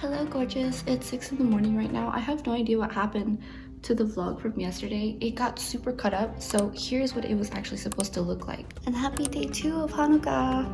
Hello gorgeous, it's 6 in the morning right now. I have no idea what happened to the vlog from yesterday. It got super cut up, so here's what it was actually supposed to look like. And happy day 2 of Hanukkah!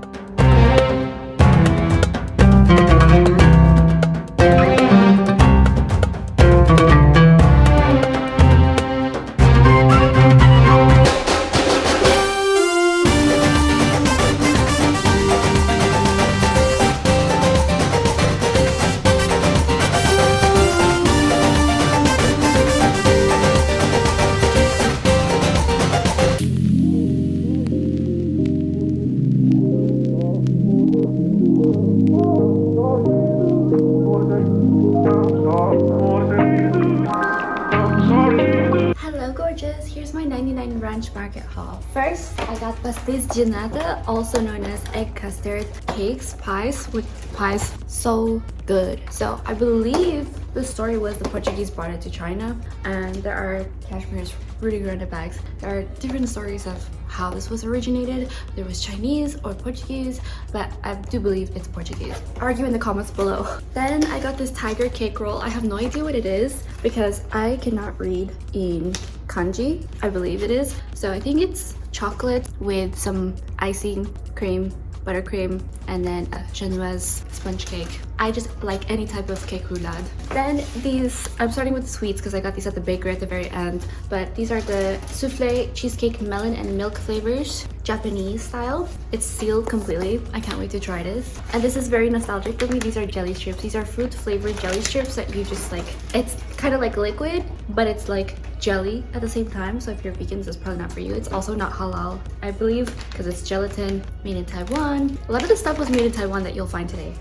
Hello gorgeous, here's my 99 ranch market haul. First, I got pastéis de nata, also known as egg custard cakes, pies, with pies so good. So I believe the story was the Portuguese brought it to China, and there are cashmere's really grande bags. There are different stories of how this was originated. There was Chinese or Portuguese, but I do believe it's Portuguese. Argue in the comments below. Then I got this tiger cake roll. I have no idea what it is because I cannot read in kanji, I believe it is. So I think it's chocolate with some icing, cream, buttercream, and then a genoise sponge cake. I just like any type of cake roulade. Then these, I'm starting with the sweets because I got these at the bakery at the very end, but these are the souffle, cheesecake, melon, and milk flavors, Japanese style. It's sealed completely. I can't wait to try this. And this is very nostalgic for me. These are jelly strips. These are fruit flavored jelly strips that you just like, it's kind of like liquid, but it's like jelly at the same time. So if you're vegan, this is probably not for you. It's also not halal, I believe, because it's gelatin, made in Taiwan. A lot of the stuff was made in Taiwan that you'll find today.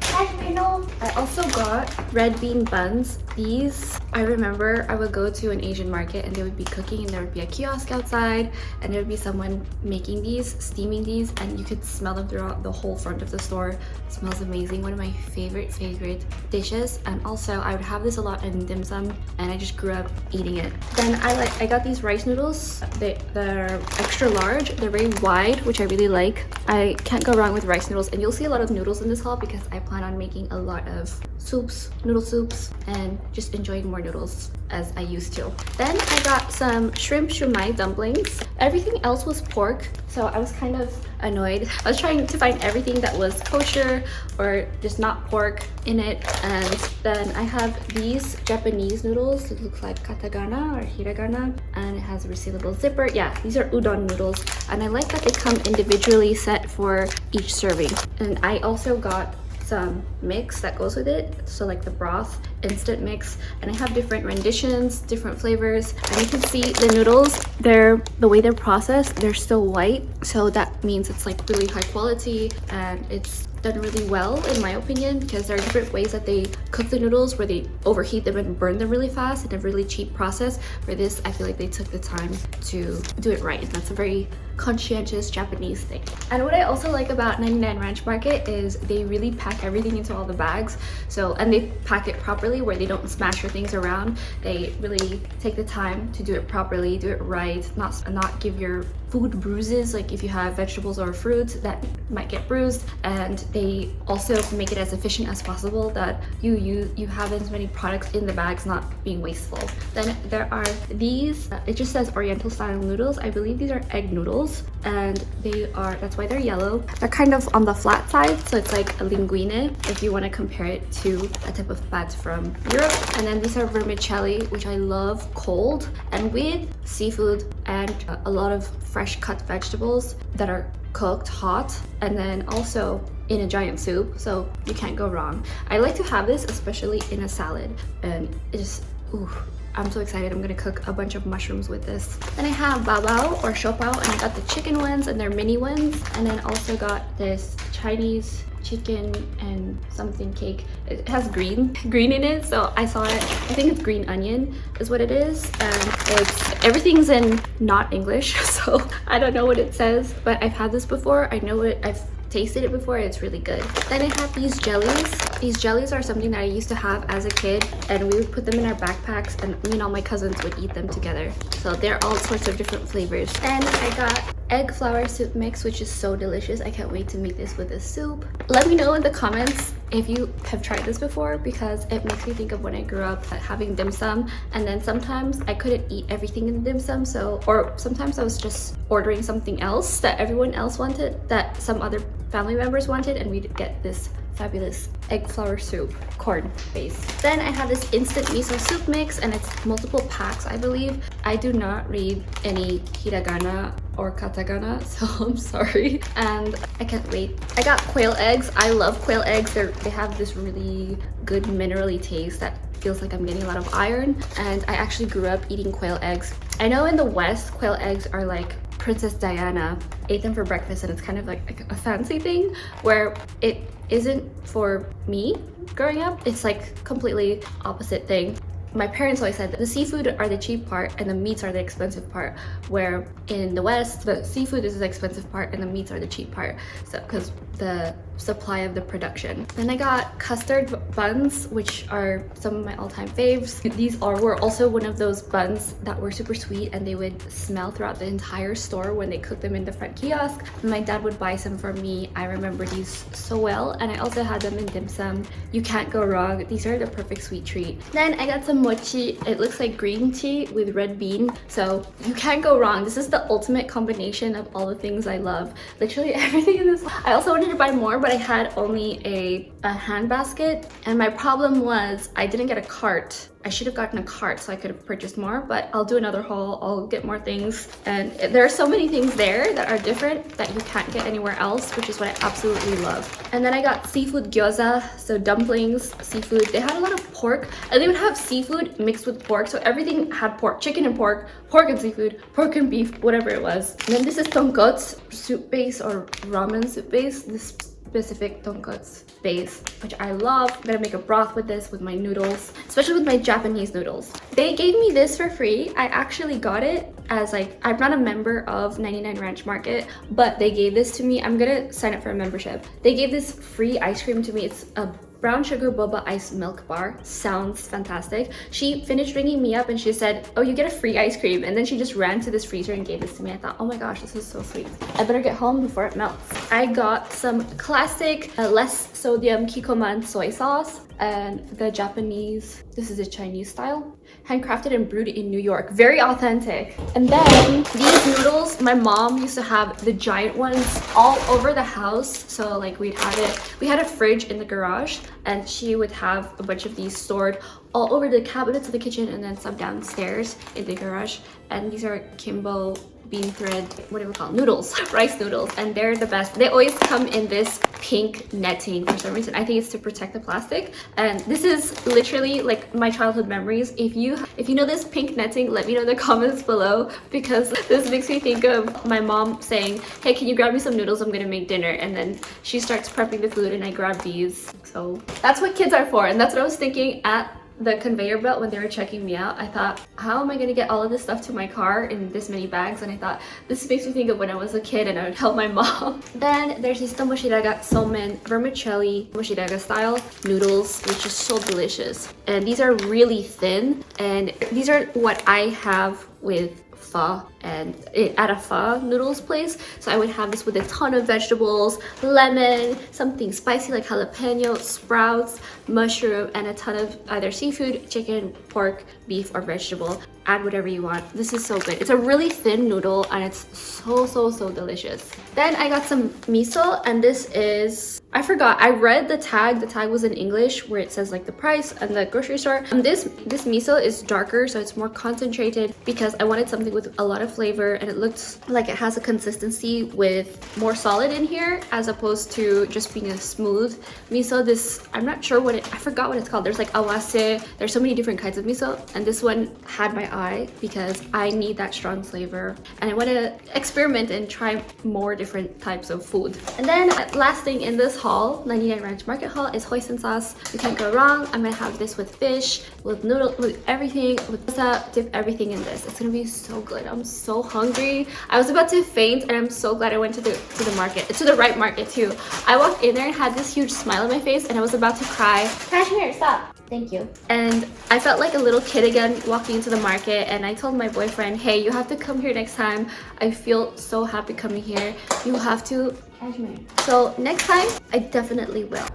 I also got red bean buns. These, I remember I would go to an Asian market and they would be cooking and there would be a kiosk outside and there would be someone making these, steaming these, and you could smell them throughout the whole front of the store. It smells amazing. One of my favorite dishes. And also I would have this a lot in dim sum and I just grew up eating it. Then I got these rice noodles. They're extra large. They're very wide, which I really like. I can't go wrong with rice noodles, and you'll see a lot of noodles in this haul because I plan on making a lot of soups, noodle soups, and just enjoying more noodles as I used to. Then I got some shrimp shumai dumplings. Everything else was pork, so I was kind of annoyed. I was trying to find everything that was kosher or just not pork in it. And then I have these Japanese noodles. It looks like katagana or hiragana, and it has a resealable zipper. Yeah, these are udon noodles, and I like that they come individually set for each serving. And I also got some mix that goes with it, so like the broth instant mix, and I have different renditions, different flavors, and you can see the noodles, the way they're processed, they're still white, so that means it's like really high quality and it's done really well in my opinion, because there are different ways that they cook the noodles where they overheat them and burn them really fast in a really cheap process. For this, I feel like they took the time to do it right, and that's a very conscientious Japanese thing. And what I also like about 99 Ranch Market is they really pack everything into all the bags. So, and they pack it properly where they don't smash your things around. They really take the time to do it properly, do it right, not give your food bruises, like if you have vegetables or fruits that might get bruised. And they also make it as efficient as possible, that you have as many products in the bags, not being wasteful. Then there are these, it just says Oriental style noodles. I believe these are egg noodles, and that's why they're yellow. They're kind of on the flat side, so it's like a linguine if you want to compare it to a type of pad from Europe. And then these are vermicelli, which I love cold and with seafood and a lot of fresh cut vegetables that are cooked hot, and then also in a giant soup, so you can't go wrong. I like to have this especially in a salad, and it just, ooh, I'm so excited. I'm gonna cook a bunch of mushrooms with this. Then I have bao or shopao, and I got the chicken ones and they're mini ones, and then also got this Chinese chicken and something cake. It has green in it, so I saw it. I think it's green onion is what it is, and everything's in not English, so I don't know what it says, but I've had this before. I know it. I've tasted it before. It's really good. Then I have these jellies. These jellies are something that I used to have as a kid, and we would put them in our backpacks, and me and all my cousins would eat them together. So they're all sorts of different flavors. Then I got egg flour soup mix, which is so delicious. I can't wait to make this with a soup. Let me know in the comments if you have tried this before, because it makes me think of when I grew up having dim sum, and then sometimes I couldn't eat everything in the dim sum, or sometimes I was just ordering something else that everyone else wanted, that some other family members wanted, and we'd get this fabulous egg flour soup, corn base. Then I have this instant miso soup mix, and it's multiple packs, I believe. I do not read any hiragana or katakana, so I'm sorry, and I can't wait. I got quail eggs. I love quail eggs. They have this really good minerally taste that feels like I'm getting a lot of iron, and I actually grew up eating quail eggs. I know in the West, quail eggs are like Princess Diana ate them for breakfast, and it's kind of like a fancy thing, where it isn't for me growing up. It's like completely opposite thing. My parents always said that the seafood are the cheap part and the meats are the expensive part, where in the West, the seafood is the expensive part and the meats are the cheap part. So, because the supply of the production. Then I got custard buns, which are some of my all-time faves. These were also one of those buns that were super sweet, and they would smell throughout the entire store when they cooked them in the front kiosk. My dad would buy some for me. I remember these so well, and I also had them in dim sum. You can't go wrong. These are the perfect sweet treat. Then I got some mochi. It looks like green tea with red bean, so you can't go wrong. This is the ultimate combination of all the things I love. Literally everything in this. I also wanted to buy more, but I had only a hand basket, and my problem was I didn't get a cart. I should have gotten a cart so I could have purchased more, but I'll do another haul. I'll get more things, and there are so many things there that are different that you can't get anywhere else, which is what I absolutely love. And then I got seafood gyoza, so dumplings, seafood. They had a lot of pork, and they would have seafood mixed with pork, so everything had pork, chicken and pork, pork and seafood, pork and beef, whatever it was. And then this is tonkotsu soup base, or ramen soup base. This specific tonkotsu base, which I love. I'm gonna make a broth with this, with my noodles, especially with my Japanese noodles. They gave me this for free. I actually got it as like, I'm not a member of 99 Ranch Market, but they gave this to me. I'm gonna sign up for a membership. They gave this free ice cream to me. It's a brown sugar boba ice milk bar. Sounds fantastic. She finished ringing me up and she said, oh, you get a free ice cream, and then she just ran to this freezer and gave this to me. I thought, oh my gosh, this is so sweet. I better get home before it melts. I got some classic less sodium Kikkoman soy sauce, and the Japanese, this is a Chinese style, handcrafted and brewed in New York. Very authentic. And then these noodles, my mom used to have the giant ones all over the house. So like we had a fridge in the garage, and she would have a bunch of these stored all over the cabinets of the kitchen, and then some downstairs in the garage. And these are Kimbo bean thread, whatever we call it, noodles, rice noodles, and they're the best. They always come in this pink netting for some reason. I think it's to protect the plastic, and this is literally like my childhood memories. If you know this pink netting, let me know in the comments below, because this makes me think of my mom saying, hey, can you grab me some noodles, I'm gonna make dinner, and then she starts prepping the food and I grab these. So that's what kids are for, and that's what I was thinking at the conveyor belt when they were checking me out. I thought, how am I gonna get all of this stuff to my car in this many bags? And I thought, this makes me think of when I was a kid and I would help my mom. Then there's these tomoshiraga somen vermicelli tomoshiraga style noodles, which is so delicious. And these are really thin, and these are what I have with pho and at a pho noodles place. So I would have this with a ton of vegetables, lemon, something spicy like jalapeno, sprouts, mushroom, and a ton of either seafood, chicken, pork, beef, or vegetable. Add whatever you want. This is so good. It's a really thin noodle, and it's so delicious. Then I got some miso, and this is, I forgot, I read the tag. The tag was in English, where it says like the price and the grocery store. This miso is darker, so it's more concentrated, because I wanted something with a lot of flavor, and it looks like it has a consistency with more solid in here, as opposed to just being a smooth miso. This, I'm not sure what I forgot what it's called. There's like awase, there's so many different kinds of miso, and this one had my eye because I need that strong flavor, and I want to experiment and try more different types of food. And then last thing in this haul, 99 Ranch Market haul, is hoisin sauce. You can't go wrong. I'm gonna have this with fish, with noodle, with everything, with pizza. Dip everything in this. It's gonna be so good. I'm so hungry. I was about to faint, and I'm so glad I went to the market, to the right market too. I walked in there and had this huge smile on my face, and I was about to cry. Cashmere, stop. Thank you. And I felt like a little kid again walking into the market, and I told my boyfriend, hey, you have to come here next time. I feel so happy coming here. You have to. Cashmere. So next time, I definitely will.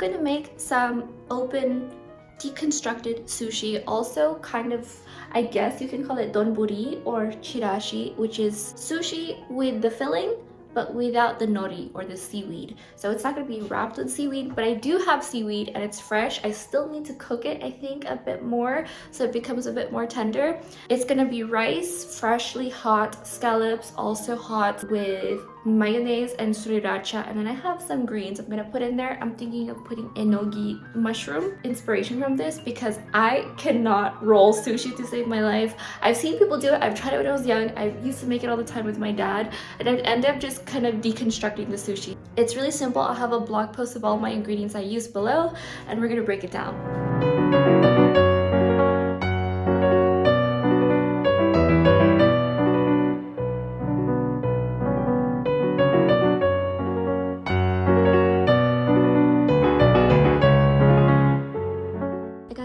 gonna make some open deconstructed sushi, also kind of, I guess you can call it donburi or chirashi, which is sushi with the filling but without the nori or the seaweed. So it's not gonna be wrapped with seaweed, but I do have seaweed and it's fresh. I still need to cook it, I think, a bit more so it becomes a bit more tender. It's gonna be rice, freshly hot, scallops, also hot, with mayonnaise and sriracha, and then I have some greens I'm gonna put in there. I'm thinking of putting enogi mushroom, inspiration from this, because I cannot roll sushi to save my life. I've seen people do it, I've tried it when I was young, I used to make it all the time with my dad, and I'd end up just kind of deconstructing the sushi. It's really simple. I'll have a blog post of all my ingredients I use below, and we're gonna break it down.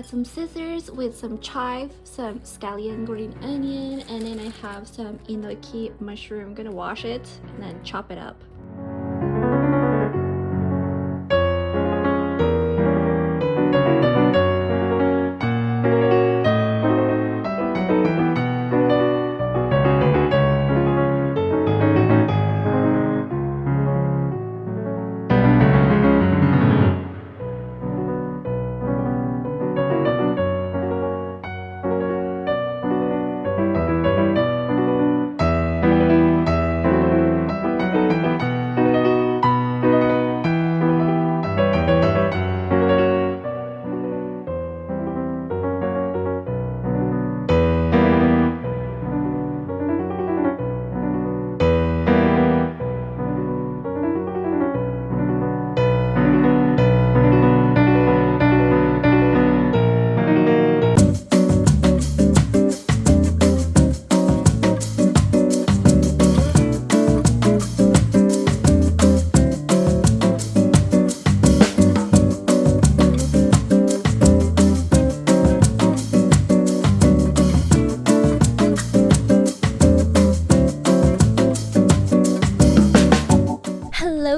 Some scissors with some chive, some scallion green onion, and then I have some enoki mushroom. I'm gonna wash it and then chop it up.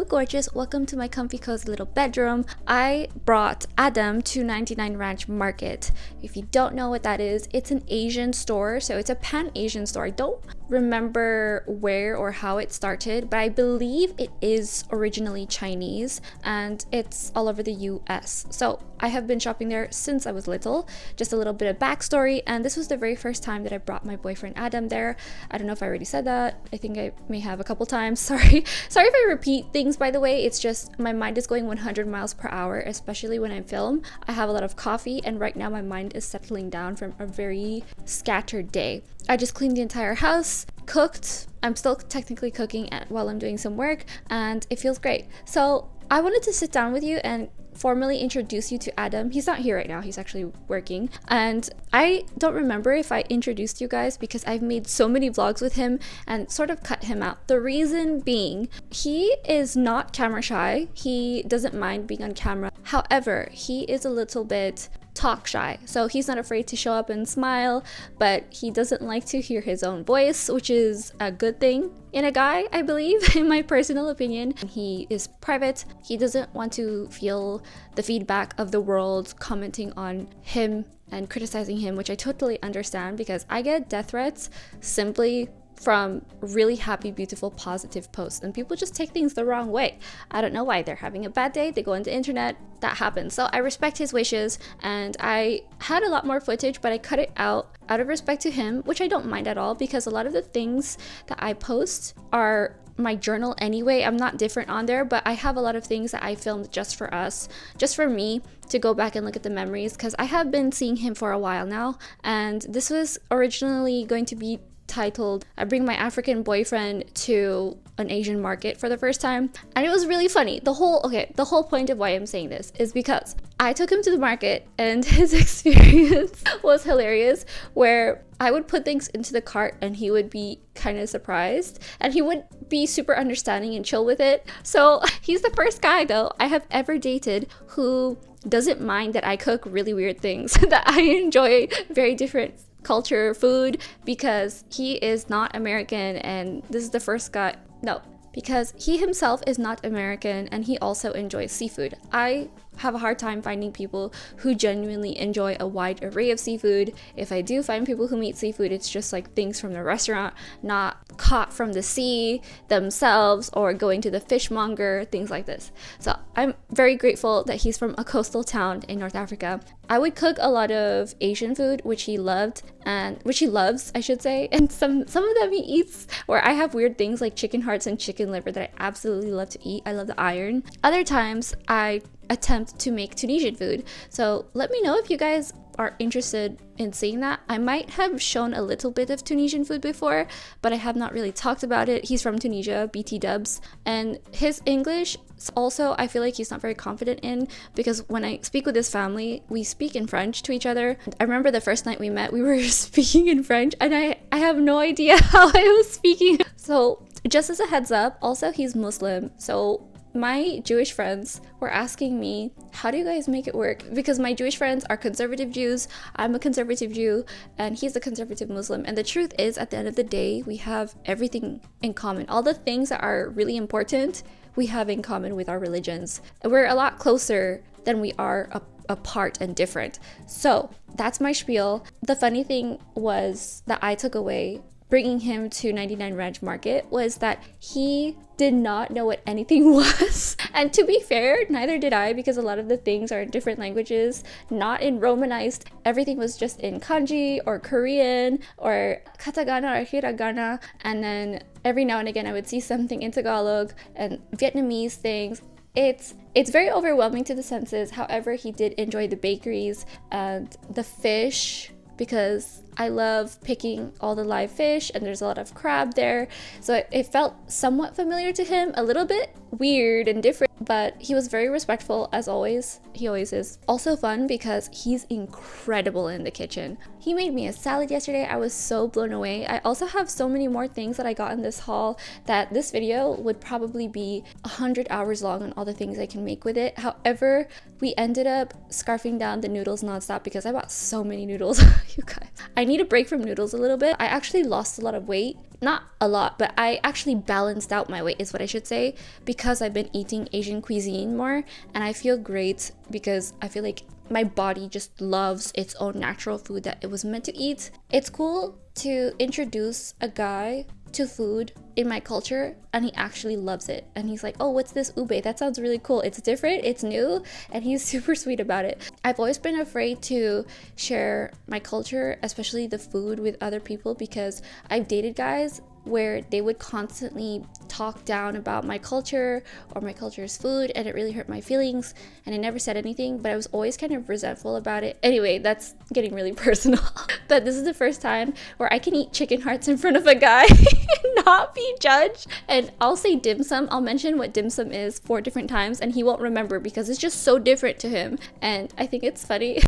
Gorgeous, welcome to my comfy cozy little bedroom. I brought Adam to 99 Ranch Market. If you don't know what that is, it's an Asian store, so it's a pan-Asian store. I don't remember where or how it started, but I believe it is originally Chinese and it's all over the US. So I have been shopping there since I was little. Just a little bit of backstory, and this was the very first time that I brought my boyfriend Adam there. I don't know if I already said that. I think I may have a couple times. Sorry if I repeat things, by the way. It's just my mind is going 100 miles per hour, especially when I film. I have a lot of coffee, and right now my mind is settling down from a very scattered day. I just cleaned the entire house, cooked. I'm still technically cooking while I'm doing some work, and it feels great. So I wanted to sit down with you and formally introduce you to Adam. He's not here right now, he's actually working, and I don't remember if I introduced you guys because I've made so many vlogs with him and sort of cut him out. The reason being, he is not camera shy. He doesn't mind being on camera. However, he is a little bit talk shy, so he's not afraid to show up and smile, but he doesn't like to hear his own voice, which is a good thing in a guy, I believe, in my personal opinion. He is private. He doesn't want to feel the feedback of the world commenting on him and criticizing him, which I totally understand because I get death threats simply from really happy, beautiful, positive posts, and people just take things the wrong way. I don't know why. They're having a bad day, they go on the internet, that happens. So I respect his wishes, and I had a lot more footage, but I cut it out of respect to him, which I don't mind at all because a lot of the things that I post are my journal anyway. I'm not different on there, but I have a lot of things that I filmed just for us, just for me to go back and look at the memories, because I have been seeing him for a while now, and this was originally going to be titled I Bring My African Boyfriend to an Asian Market for the first time, and it was really funny. The whole point of why I'm saying this is because I took him to the market and his experience was hilarious, where I would put things into the cart and he would be kind of surprised, and he would be super understanding and chill with it. So he's the first guy though I have ever dated who doesn't mind that I cook really weird things that I enjoy, very different culture food, because he is not American, and this is the first guy, no, because he himself is not American and he also enjoys seafood. I have a hard time finding people who genuinely enjoy a wide array of seafood. If I do find people who eat seafood, it's just like things from the restaurant, not caught from the sea themselves or going to the fishmonger, things like this. So I'm very grateful that he's from a coastal town in North Africa. I would cook a lot of Asian food, which he loved, and which he loves, I should say. And some of them he eats, or I have weird things like chicken hearts and chicken liver that I absolutely love to eat. I love the iron. Other times I attempt to make Tunisian food. So let me know if you guys are interested in seeing that. I might have shown a little bit of Tunisian food before, but I have not really talked about it. He's from Tunisia, BT dubs, and his English also I feel like he's not very confident in, because when I speak with his family, we speak in French to each other. I remember the first night we met, we were speaking in French, and I have no idea how I was speaking. So just as a heads up, also he's Muslim, so my Jewish friends were asking me, how do you guys make it work? Because my Jewish friends are conservative Jews, I'm a conservative Jew, and he's a conservative Muslim. And the truth is, at the end of the day, we have everything in common. All the things that are really important, we have in common with our religions. We're a lot closer than we are apart and different. So that's my spiel. The funny thing was that I took away bringing him to 99 Ranch Market was that he did not know what anything was. And to be fair, neither did I, because a lot of the things are in different languages, not in Romanized. Everything was just in kanji or Korean or katakana or hiragana. And then every now and again I would see something in Tagalog and Vietnamese things. It's very overwhelming to the senses. However, he did enjoy the bakeries and the fish, because I love picking all the live fish and there's a lot of crab there. So it felt somewhat familiar to him, a little bit weird and different, but he was very respectful as always. He always is. Also fun because he's incredible in the kitchen. He made me a salad yesterday. I was so blown away. I also have so many more things that I got in this haul that this video would probably be 100 hours long on all the things I can make with it. However, we ended up scarfing down the noodles nonstop because I bought so many noodles. You guys, I need a break from noodles a little bit. I actually lost a lot of weight. Not a lot, but I actually balanced out my weight is what I should say, because I've been eating Asian cuisine more, and I feel great because I feel like my body just loves its own natural food that it was meant to eat. It's cool to introduce a guy to food in my culture and he actually loves it, and he's like, oh, what's this ube? That sounds really cool. It's different, it's new, and he's super sweet about it. I've always been afraid to share my culture, especially the food, with other people, because I've dated guys where they would constantly talk down about my culture or my culture's food, and it really hurt my feelings, and I never said anything, but I was always kind of resentful about it. Anyway, that's getting really personal. But this is the first time where I can eat chicken hearts in front of a guy and not be judged. And I'll say dim sum. I'll mention what dim sum is 4 different times and he won't remember because it's just so different to him. And I think it's funny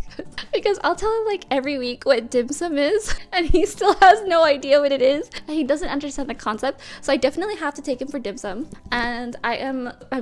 because I'll tell him like every week what dim sum is and he still has no idea what it is and he doesn't understand the concept. So I definitely have to take him for dim sum. And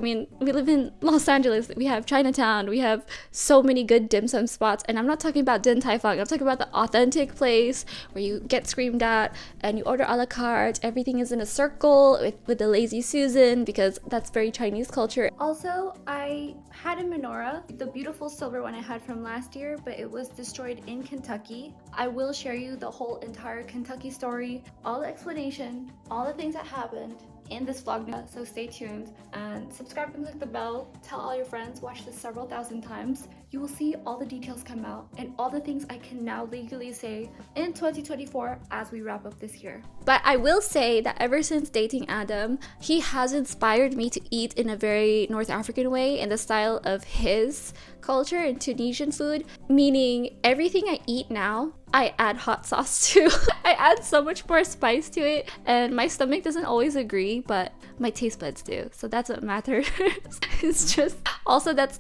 we live in Los Angeles. We have Chinatown. We have so many good dim sum spots. And I'm not talking about Din Tai Fung. I'm talking about the authentic place where you get screamed at and you order a la carte. Everything is in a circle with the lazy Susan, because that's very Chinese culture. Also, I had a menorah, the beautiful silver one I had from last year, but it was destroyed in Kentucky. I will share you the whole entire Kentucky story, all the explanation, all the things that happened in this vlog, so stay tuned and subscribe and click the bell. Tell all your friends, watch this several thousand times. You will see all the details come out and all the things I can now legally say in 2024 as we wrap up this year. But I will say that ever since dating Adam, he has inspired me to eat in a very North African way, in the style of his culture and Tunisian food, meaning everything I eat now I add hot sauce to. I add so much more spice to it, and my stomach doesn't always agree, but my taste buds do, so that's what matters. It's just, also that's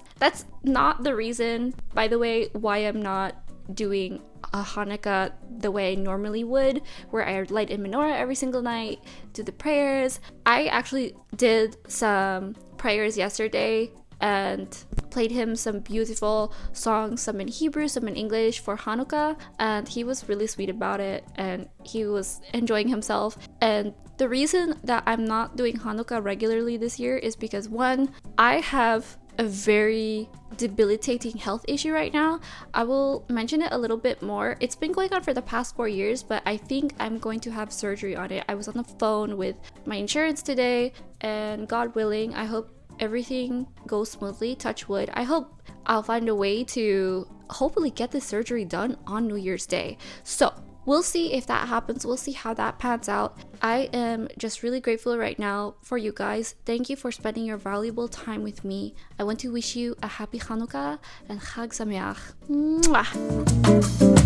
not the reason, by the way, why I'm not doing a Hanukkah the way I normally would, where I light a menorah every single night, do the prayers. I actually did some prayers yesterday and played him some beautiful songs, some in Hebrew, some in English for Hanukkah, and he was really sweet about it and he was enjoying himself. And the reason that I'm not doing Hanukkah regularly this year is because, one, I have a very debilitating health issue right now. I will mention it a little bit more. It's been going on for the past 4 years, but I think I'm going to have surgery on it. I was on the phone with my insurance today, and God willing, I hope everything goes smoothly, touch wood. I hope I'll find a way to hopefully get the surgery done on New Year's Day. So we'll see if that happens. We'll see how that pans out. I am just really grateful right now for you guys. Thank you for spending your valuable time with me. I want to wish you a happy Hanukkah and Chag Sameach. Mwah!